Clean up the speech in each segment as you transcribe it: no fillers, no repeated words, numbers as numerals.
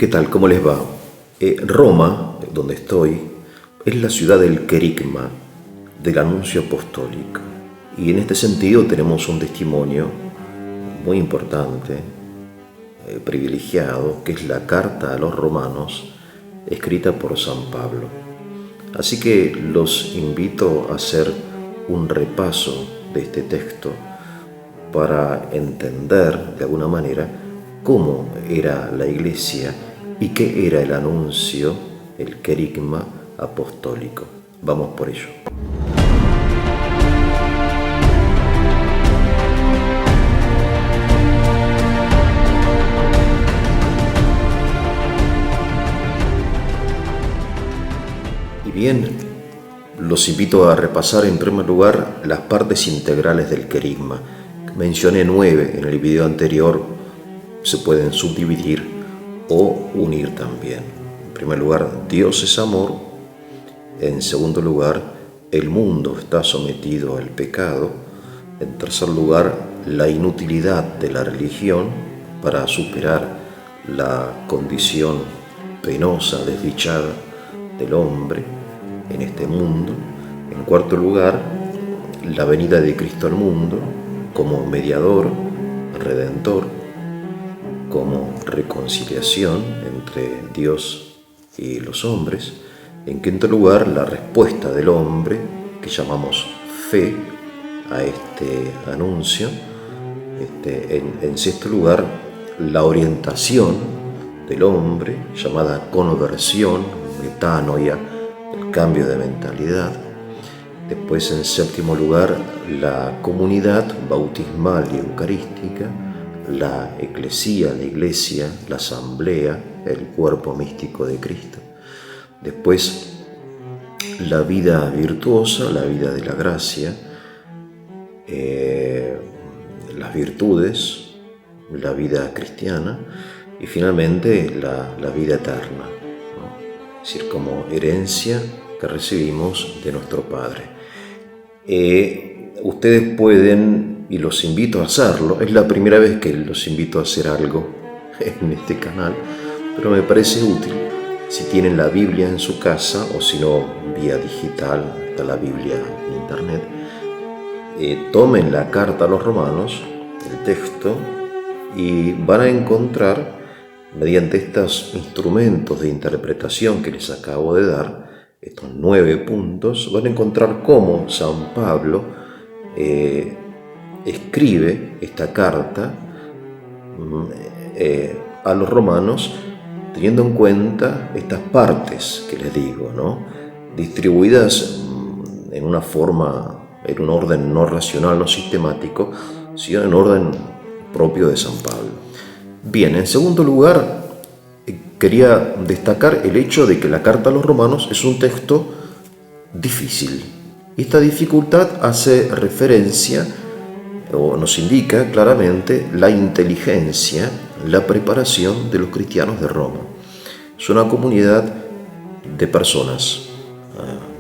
¿Qué tal? ¿Cómo les va? Roma, donde estoy, es la ciudad del querigma, del anuncio apostólico. Y en este sentido tenemos un testimonio muy importante, privilegiado, que es la carta a los romanos, escrita por San Pablo. Así que los invito a hacer un repaso de este texto para entender de alguna manera cómo era la Iglesia y qué era el anuncio, el querigma apostólico. Vamos por ello. Y bien, los invito a repasar en primer lugar las partes integrales del querigma. Mencioné 9 en el video anterior, se pueden subdividir o unir también. En primer lugar, Dios es amor. En segundo lugar, el mundo está sometido al pecado. En tercer lugar, la inutilidad de la religión para superar la condición penosa, desdichada del hombre en este mundo. En cuarto lugar, la venida de Cristo al mundo como mediador, redentor, como reconciliación entre Dios y los hombres. En quinto lugar, la respuesta del hombre, que llamamos fe, a este anuncio. En sexto lugar, la orientación del hombre, llamada conversión, metanoia, el cambio de mentalidad. Después, en séptimo lugar, la comunidad bautismal y eucarística, la eclesía, la iglesia, la asamblea, el cuerpo místico de Cristo. Después, la vida virtuosa, la vida de la gracia, las virtudes, la vida cristiana y finalmente la vida eterna, ¿no? Es decir, como herencia que recibimos de nuestro Padre. Ustedes pueden, y los invito a hacerlo, es la primera vez que los invito a hacer algo en este canal, pero me parece útil. Si tienen la Biblia en su casa, o si no, vía digital, está la Biblia en internet, tomen la carta a los romanos, el texto, y van a encontrar, mediante estos instrumentos de interpretación que les acabo de dar, estos 9 puntos, van a encontrar cómo San Pablo escribe esta carta a los romanos, teniendo en cuenta estas partes que les digo, ¿no? Distribuidas en una forma, en un orden no racional, no sistemático, sino en orden propio de San Pablo. Bien, en segundo lugar, quería destacar el hecho de que la carta a los romanos es un texto difícil. Esta dificultad hace referencia o nos indica claramente la inteligencia, la preparación de los cristianos de Roma. Es una comunidad de personas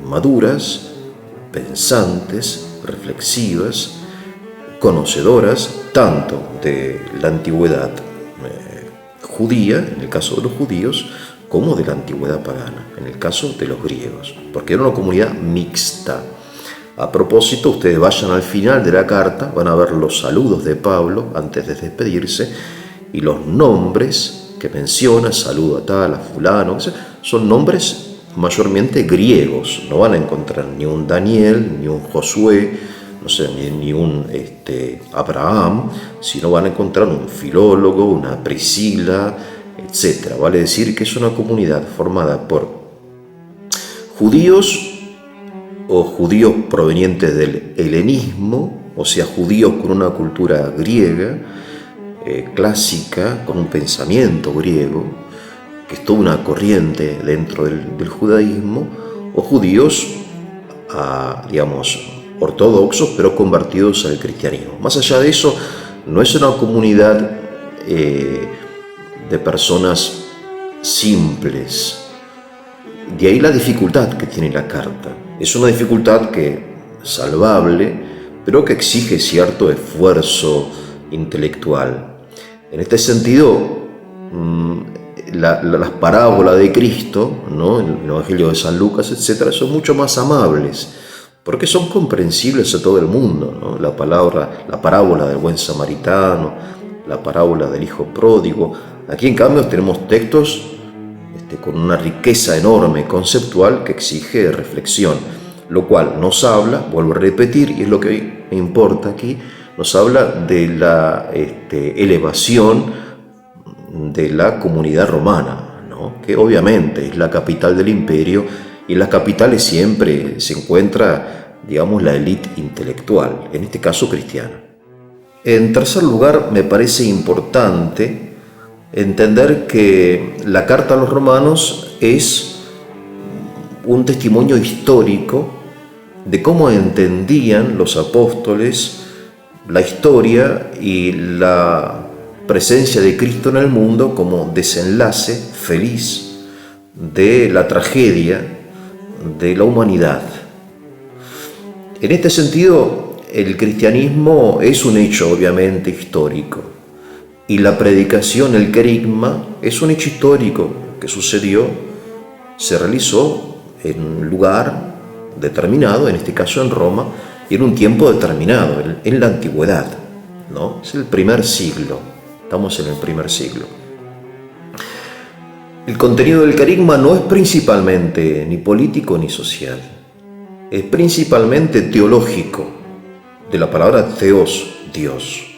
maduras, pensantes, reflexivas, conocedoras tanto de la antigüedad judía, en el caso de los judíos, como de la antigüedad pagana, en el caso de los griegos, porque era una comunidad mixta. A propósito, ustedes vayan al final de la carta, van a ver los saludos de Pablo antes de despedirse y los nombres que menciona, saludo a tal, a fulano, son nombres mayormente griegos. No van a encontrar ni un Daniel, ni un Josué, no sé, ni un Abraham, sino van a encontrar un Filólogo, una Priscila, etc. Vale decir que es una comunidad formada por judíos o judíos provenientes del helenismo, o sea, judíos con una cultura griega, clásica, con un pensamiento griego, que es toda una corriente dentro del judaísmo, o judíos, digamos, ortodoxos, pero convertidos al cristianismo. Más allá de eso, no es una comunidad de personas simples. De ahí la dificultad que tiene la carta. Es una dificultad salvable, pero que exige cierto esfuerzo intelectual. En este sentido, las parábolas de Cristo, ¿no? El Evangelio de San Lucas, etcétera, son mucho más amables, porque son comprensibles a todo el mundo, ¿no? La parábola del buen samaritano, la parábola del hijo pródigo. Aquí, en cambio, tenemos textos con una riqueza enorme conceptual que exige reflexión, lo cual nos habla, vuelvo a repetir, y es lo que me importa aquí, nos habla de la elevación de la comunidad romana, ¿no? Que obviamente es la capital del imperio, y en las capitales siempre se encuentra, digamos, la élite intelectual, en este caso cristiana. En tercer lugar, me parece importante entender que la carta a los romanos es un testimonio histórico de cómo entendían los apóstoles la historia y la presencia de Cristo en el mundo como desenlace feliz de la tragedia de la humanidad. En este sentido, el cristianismo es un hecho obviamente histórico, y la predicación, el querigma, es un hecho histórico que sucedió, se realizó en un lugar determinado, en este caso en Roma, y en un tiempo determinado, en la antigüedad, ¿no? Es el primer siglo, estamos en el primer siglo. El contenido del querigma no es principalmente ni político ni social, es principalmente teológico, de la palabra theos, Dios.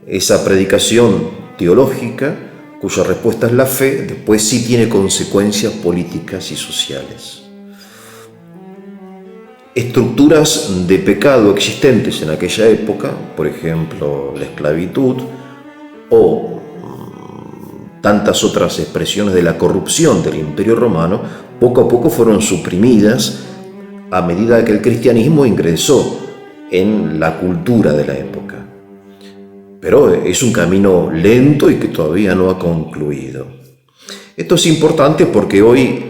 Esa predicación teológica, cuya respuesta es la fe, después sí tiene consecuencias políticas y sociales. Estructuras de pecado existentes en aquella época, por ejemplo, la esclavitud, o tantas otras expresiones de la corrupción del Imperio Romano, poco a poco fueron suprimidas a medida que el cristianismo ingresó en la cultura de la época. Pero es un camino lento y que todavía no ha concluido. Esto es importante porque hoy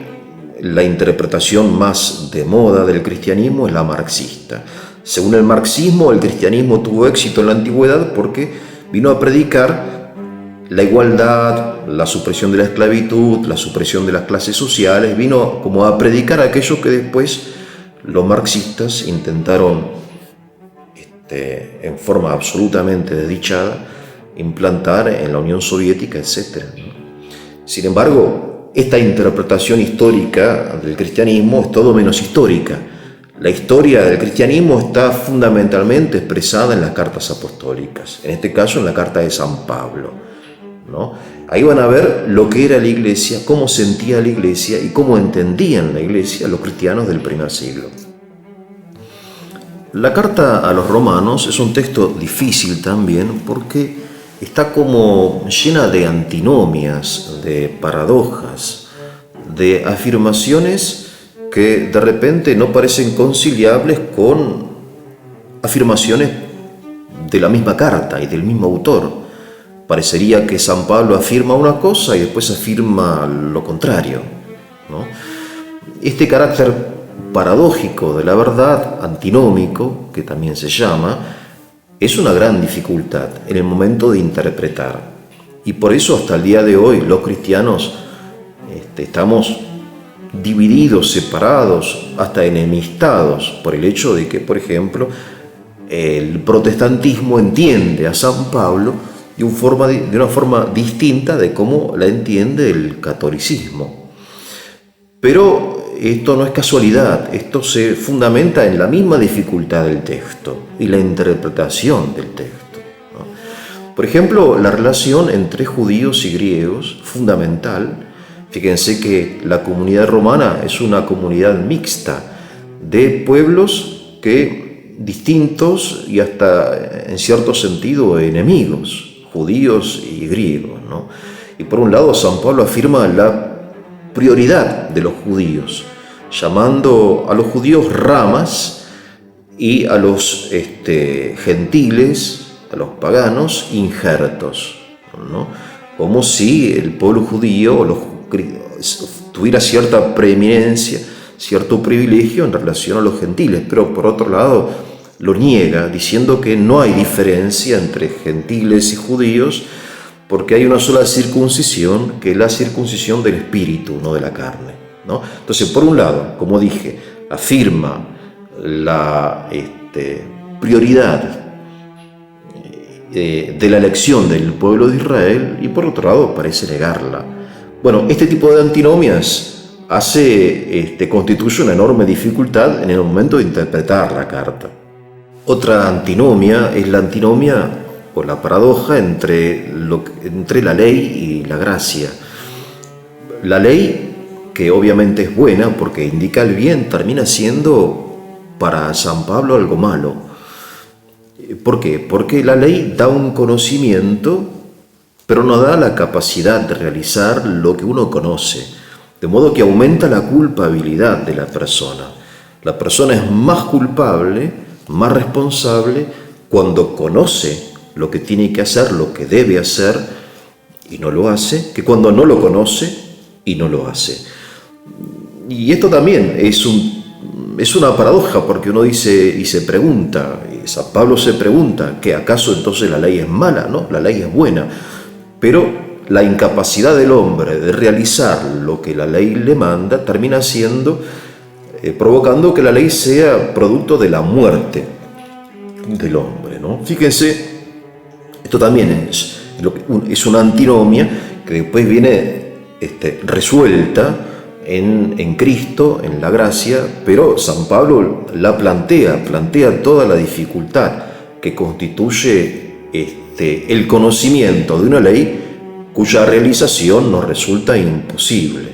la interpretación más de moda del cristianismo es la marxista. Según el marxismo, el cristianismo tuvo éxito en la antigüedad porque vino a predicar la igualdad, la supresión de la esclavitud, la supresión de las clases sociales, vino como a predicar aquello que después los marxistas intentaron en forma absolutamente desdichada implantar en la Unión Soviética, etc. Sin embargo, esta interpretación histórica del cristianismo es todo menos histórica. La historia del cristianismo está fundamentalmente expresada en las cartas apostólicas, en este caso en la carta de San Pablo, ¿no? Ahí van a ver lo que era la iglesia, cómo sentía la iglesia y cómo entendían la iglesia los cristianos del primer siglo. La carta a los romanos es un texto difícil también porque está como llena de antinomias, de paradojas, de afirmaciones que de repente no parecen conciliables con afirmaciones de la misma carta y del mismo autor. Parecería que San Pablo afirma una cosa y después afirma lo contrario, ¿no? Este carácter paradójico de la verdad, antinómico, que también se llama, es una gran dificultad en el momento de interpretar. Y por eso hasta el día de hoy los cristianos estamos divididos, separados, hasta enemistados por el hecho de que, por ejemplo, el protestantismo entiende a San Pablo de una forma distinta de cómo la entiende el catolicismo. Pero esto no es casualidad, esto se fundamenta en la misma dificultad del texto y la interpretación del texto, ¿no? Por ejemplo, la relación entre judíos y griegos, fundamental. Fíjense que la comunidad romana es una comunidad mixta de pueblos distintos y hasta en cierto sentido enemigos, judíos y griegos, ¿no? Y por un lado San Pablo afirma la prioridad de los judíos, llamando a los judíos ramas y a los gentiles, a los paganos, injertos, ¿no? Como si el pueblo judío tuviera cierta preeminencia, cierto privilegio en relación a los gentiles, pero por otro lado lo niega, diciendo que no hay diferencia entre gentiles y judíos, porque hay una sola circuncisión, que es la circuncisión del espíritu, no de la carne, ¿no? Entonces, por un lado, como dije, afirma la prioridad de la elección del pueblo de Israel, y por otro lado parece negarla. Bueno, este tipo de antinomias constituye una enorme dificultad en el momento de interpretar la carta. Otra antinomia es la antinomia o la paradoja entre la ley y la gracia. La ley, que obviamente es buena porque indica el bien, termina siendo para San Pablo algo malo. ¿Por qué? Porque la ley da un conocimiento, pero no da la capacidad de realizar lo que uno conoce, de modo que aumenta la culpabilidad de la persona. La persona es más culpable, más responsable, cuando conoce lo que tiene que hacer, lo que debe hacer, y no lo hace, que cuando no lo conoce y no lo hace. Y esto también es una paradoja, porque uno dice y se pregunta, San Pablo se pregunta, ¿que acaso entonces la ley es mala? No, la ley es buena, pero la incapacidad del hombre de realizar lo que la ley le manda termina provocando que la ley sea producto de la muerte del hombre, ¿no? Fíjense, esto también es una antinomia que después viene resuelta en Cristo, en la gracia, pero San Pablo la plantea toda la dificultad que constituye el conocimiento de una ley cuya realización nos resulta imposible.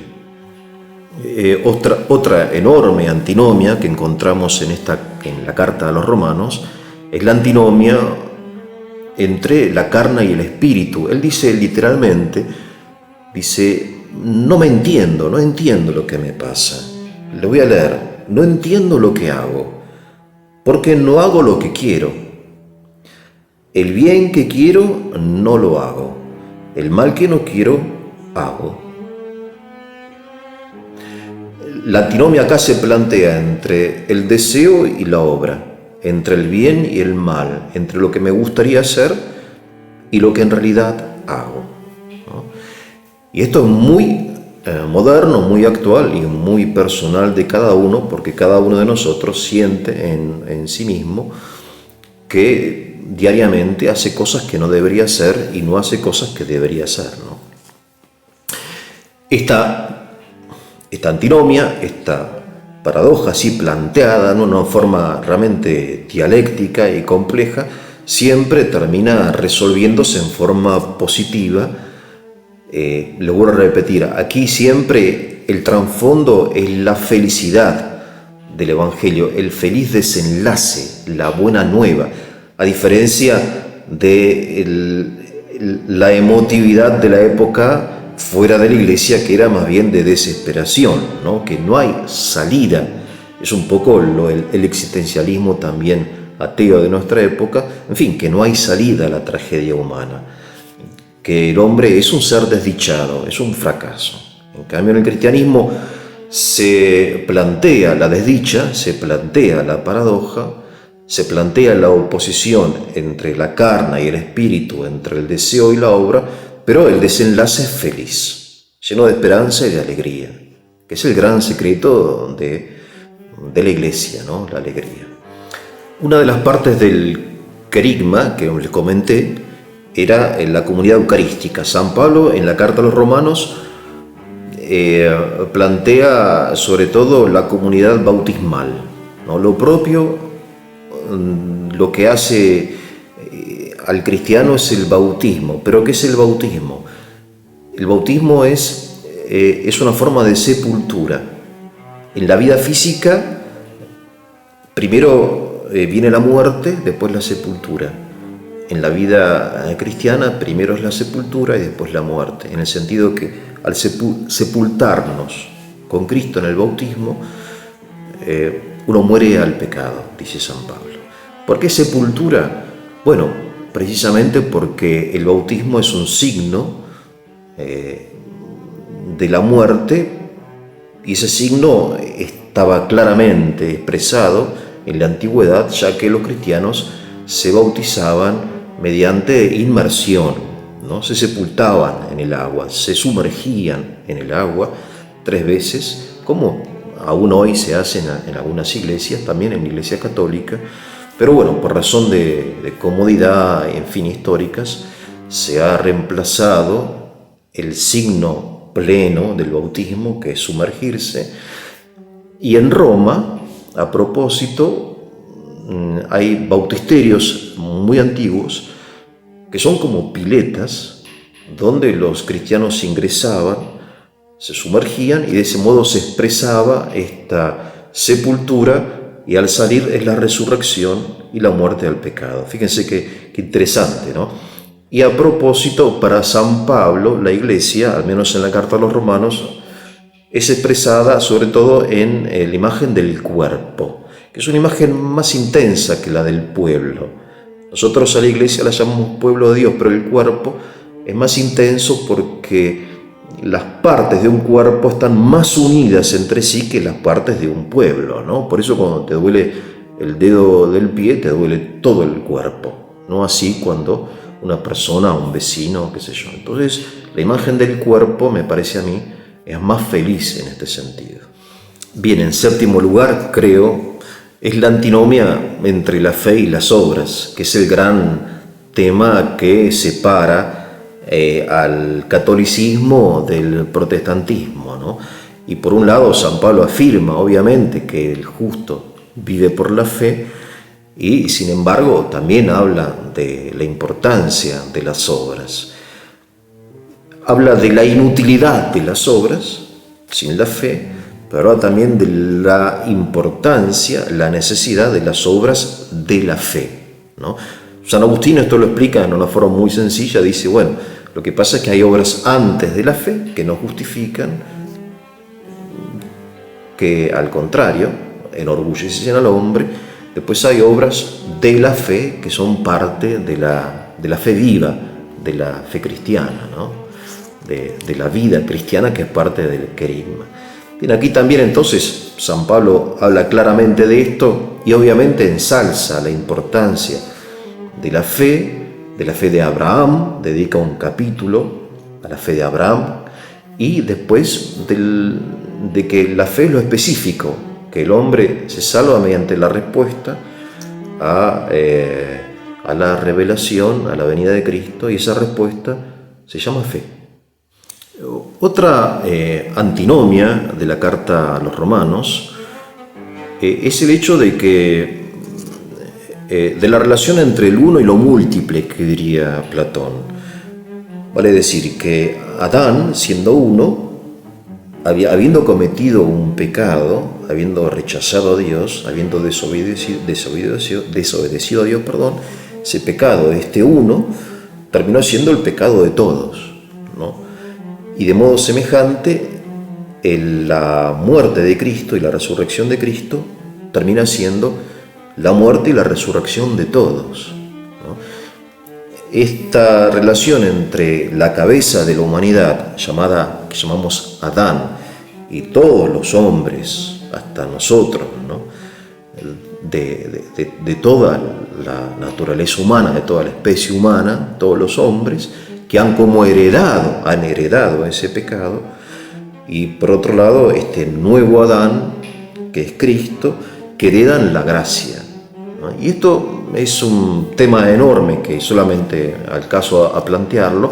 Otra enorme antinomia que encontramos en la carta a los Romanos es la antinomia entre la carne y el espíritu. Él dice literalmente, no entiendo lo que me pasa. Lo voy a leer. No entiendo lo que hago, porque no hago lo que quiero. El bien que quiero no lo hago. El mal que no quiero, hago. La antinomia acá se plantea entre el deseo y la obra, entre el bien y el mal, entre lo que me gustaría hacer y lo que en realidad hago, ¿no? Y esto es muy moderno, muy actual y muy personal de cada uno, porque cada uno de nosotros siente en sí mismo que diariamente hace cosas que no debería hacer y no hace cosas que debería hacer, ¿no? Esta antinomia, esta paradoja así planteada en una forma realmente dialéctica y compleja, siempre termina resolviéndose en forma positiva. Lo vuelvo a repetir, aquí siempre el trasfondo es la felicidad del Evangelio, el feliz desenlace, la buena nueva, a diferencia de la emotividad de la época fuera de la iglesia, que era más bien de desesperación, ¿no? Que no hay salida. Es un poco el existencialismo también ateo de nuestra época, en fin, que no hay salida a la tragedia humana, que el hombre es un ser desdichado, es un fracaso. En cambio, en el cristianismo se plantea la desdicha, se plantea la paradoja, se plantea la oposición entre la carne y el espíritu, entre el deseo y la obra, pero el desenlace es feliz, lleno de esperanza y de alegría, que es el gran secreto de la iglesia, ¿no? La alegría. Una de las partes del querigma que les comenté era en la comunidad eucarística. San Pablo, en la carta a los Romanos, plantea sobre todo la comunidad bautismal, ¿no? Lo propio, lo que hace al cristiano es el bautismo. ¿Pero qué es el bautismo? El bautismo es una forma de sepultura. En la vida física, primero viene la muerte, después la sepultura. En la vida cristiana, primero es la sepultura y después la muerte, en el sentido que al sepultarnos con Cristo en el bautismo, uno muere al pecado, dice San Pablo. ¿Por qué sepultura? Bueno, precisamente porque el bautismo es un signo de la muerte, y ese signo estaba claramente expresado en la antigüedad, ya que los cristianos se bautizaban mediante inmersión, ¿no? Se sepultaban en el agua, se sumergían en el agua 3 veces, como aún hoy se hace en algunas iglesias, también en la Iglesia Católica, pero bueno, por razón de comodidad, en fin, históricas, se ha reemplazado el signo pleno del bautismo, que es sumergirse. Y en Roma, a propósito, hay bautisterios muy antiguos que son como piletas donde los cristianos ingresaban, se sumergían y de ese modo se expresaba esta sepultura, y al salir es la resurrección y la muerte del pecado. Fíjense qué interesante, ¿no? Y a propósito, para San Pablo, la Iglesia, al menos en la carta a los Romanos, es expresada sobre todo en la imagen del cuerpo, que es una imagen más intensa que la del pueblo. Nosotros a la Iglesia la llamamos pueblo de Dios, pero el cuerpo es más intenso porque las partes de un cuerpo están más unidas entre sí que las partes de un pueblo, ¿no? Por eso cuando te duele el dedo del pie, te duele todo el cuerpo, no así cuando una persona, un vecino, qué sé yo. Entonces, la imagen del cuerpo, me parece a mí, es más feliz en este sentido. Bien, en séptimo lugar, creo, es la antinomia entre la fe y las obras, que es el gran tema que separa al catolicismo del protestantismo, ¿no? Y por un lado, San Pablo afirma, obviamente, que el justo vive por la fe, y sin embargo también habla de la importancia de las obras. Habla de la inutilidad de las obras sin la fe, pero habla también de la importancia, la necesidad de las obras de la fe, ¿no? San Agustín esto lo explica en una forma muy sencilla, dice, bueno, lo que pasa es que hay obras antes de la fe que no justifican, que al contrario, enorgullecen al hombre. Después hay obras de la fe que son parte de la fe viva, de la fe cristiana, ¿no? De la vida cristiana, que es parte del querigma. Bien, aquí también entonces San Pablo habla claramente de esto y obviamente ensalza la importancia de la fe de Abraham, dedica un capítulo a la fe de Abraham, y después de que la fe es lo específico, que el hombre se salva mediante la respuesta a la revelación, a la venida de Cristo, y esa respuesta se llama fe. Otra antinomia de la carta a los Romanos es el hecho de que de la relación entre el uno y lo múltiple, que diría Platón. Vale decir que Adán, siendo uno, habiendo cometido un pecado, habiendo rechazado a Dios, habiendo desobedecido a Dios, ese pecado de este uno terminó siendo el pecado de todos, ¿no? Y de modo semejante, la muerte de Cristo y la resurrección de Cristo termina siendo la muerte y la resurrección de todos, ¿no? Esta relación entre la cabeza de la humanidad, que llamamos Adán, y todos los hombres, hasta nosotros, ¿no? de toda la naturaleza humana, de toda la especie humana, todos los hombres que han heredado ese pecado, y por otro lado este nuevo Adán, que es Cristo, que heredan la gracia, ¿no? Y esto es un tema enorme que solamente al caso a plantearlo,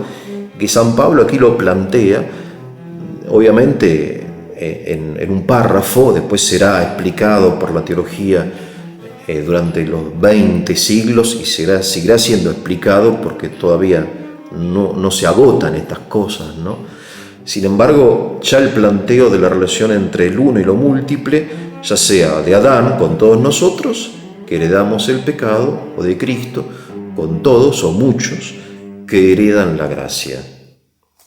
que San Pablo aquí lo plantea, obviamente en un párrafo, después será explicado por la teología durante los 20 siglos y seguirá siendo explicado porque todavía no se agotan estas cosas, ¿no? Sin embargo, ya el planteo de la relación entre el uno y lo múltiple, ya sea de Adán con todos nosotros, que heredamos el pecado, o de Cristo con todos o muchos que heredan la gracia.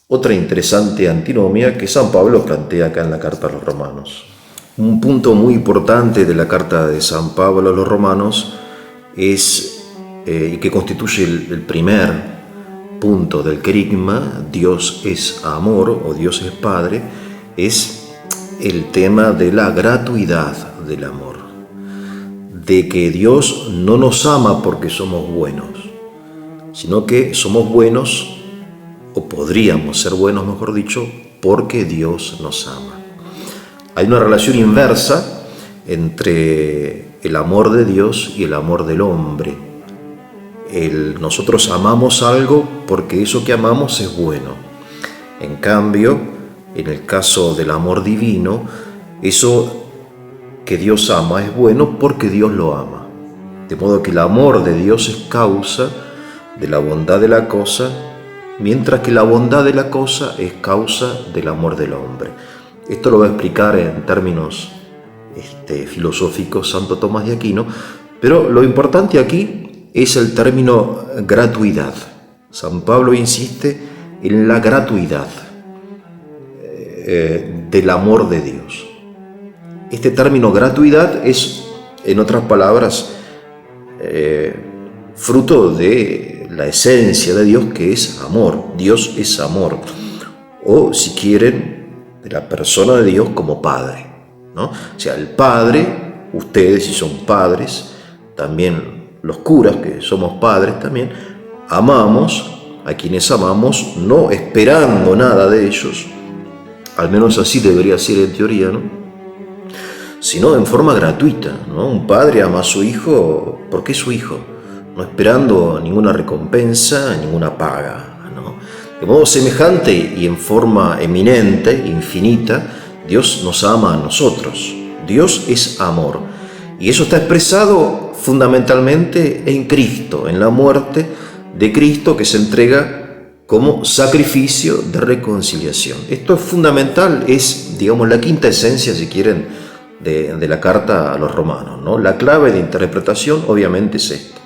Otra interesante antinomia que San Pablo plantea acá en la carta a los Romanos. Un punto muy importante de la carta de San Pablo a los Romanos es, y que constituye el primer punto del querigma, Dios es amor o Dios es Padre, es el tema de la gratuidad del amor, de que Dios no nos ama porque somos buenos, sino que somos buenos o podríamos ser buenos, mejor dicho, porque Dios nos ama. Hay una relación inversa entre el amor de Dios y el amor del hombre. Nosotros amamos algo porque eso que amamos es bueno. En cambio, en el caso del amor divino, eso que Dios ama es bueno porque Dios lo ama. De modo que el amor de Dios es causa de la bondad de la cosa, mientras que la bondad de la cosa es causa del amor del hombre. Esto lo va a explicar en términos filosóficos Santo Tomás de Aquino, pero lo importante aquí es el término gratuidad. San Pablo insiste en la gratuidad del amor de Dios. Este término gratuidad es, en otras palabras, fruto de la esencia de Dios, que es amor. Dios es amor, o si quieren, de la persona de Dios como Padre, ¿no? O sea, el Padre, ustedes si son padres, también los curas que somos padres también, amamos a quienes amamos, no esperando nada de ellos, al menos así debería ser en teoría, ¿no? Sino en forma gratuita, ¿no? Un padre ama a su hijo porque es su hijo, no esperando ninguna recompensa, ninguna paga, ¿no? De modo semejante y en forma eminente, infinita, Dios nos ama a nosotros. Dios es amor. Y eso está expresado fundamentalmente en Cristo, en la muerte de Cristo que se entrega como sacrificio de reconciliación. Esto es fundamental, es, digamos, la quinta esencia, si quieren, de la carta a los romanos, ¿no? La clave de interpretación obviamente es esto.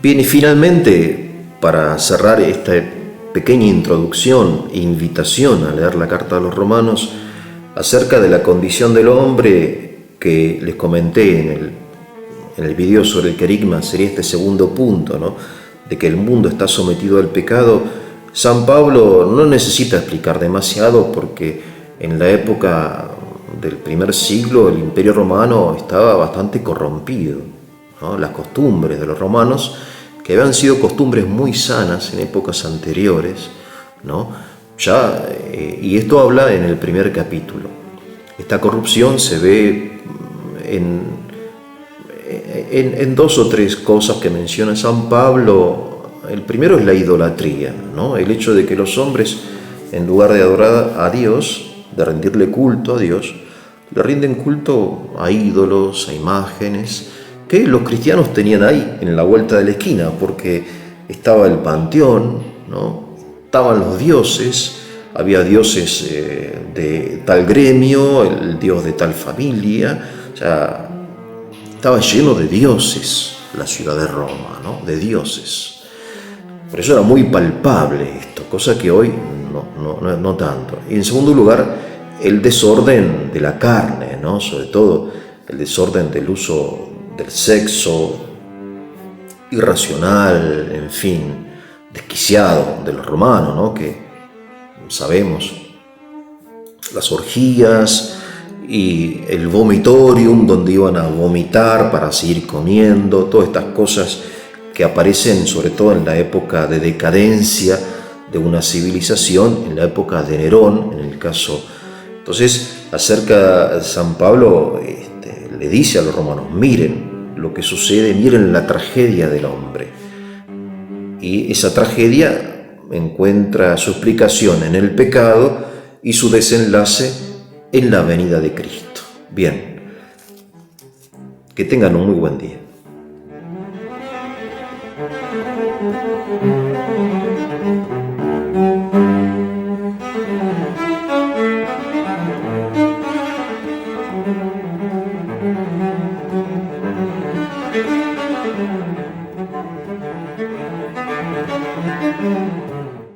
Bien, y finalmente, para cerrar esta pequeña introducción e invitación a leer la carta a los romanos, acerca de la condición del hombre que les comenté en el video sobre el querigma, sería este segundo punto, ¿no? De que el mundo está sometido al pecado. San Pablo no necesita explicar demasiado porque en la época del primer siglo el Imperio Romano estaba bastante corrompido, ¿no? Las costumbres de los romanos, que habían sido costumbres muy sanas en épocas anteriores, ¿no? Y esto habla en el primer capítulo. Esta corrupción se ve en dos o tres cosas que menciona San Pablo. El primero es la idolatría, ¿no? El hecho de que los hombres, en lugar de adorar a Dios, de rendirle culto a Dios, le rinden culto a ídolos, a imágenes, que los cristianos tenían ahí, en la vuelta de la esquina, porque estaba el panteón, ¿no? Estaban los dioses, había dioses de tal gremio, el dios de tal familia, o sea, estaba lleno de dioses la ciudad de Roma, ¿no? De dioses. Por eso era muy palpable esto, cosa que hoy no tanto. Y en segundo lugar, el desorden de la carne, ¿no? Sobre todo el desorden del uso del sexo irracional, en fin, desquiciado de los romanos, ¿no? Que sabemos, las orgías y el vomitorium, donde iban a vomitar para seguir comiendo, todas estas cosas que aparecen sobre todo en la época de decadencia de una civilización, en la época de Nerón, en el caso. Entonces, acerca de San Pablo, le dice a los romanos, miren lo que sucede, miren la tragedia del hombre. Y esa tragedia encuentra su explicación en el pecado y su desenlace en la venida de Cristo. Bien, que tengan un muy buen día. Thank you.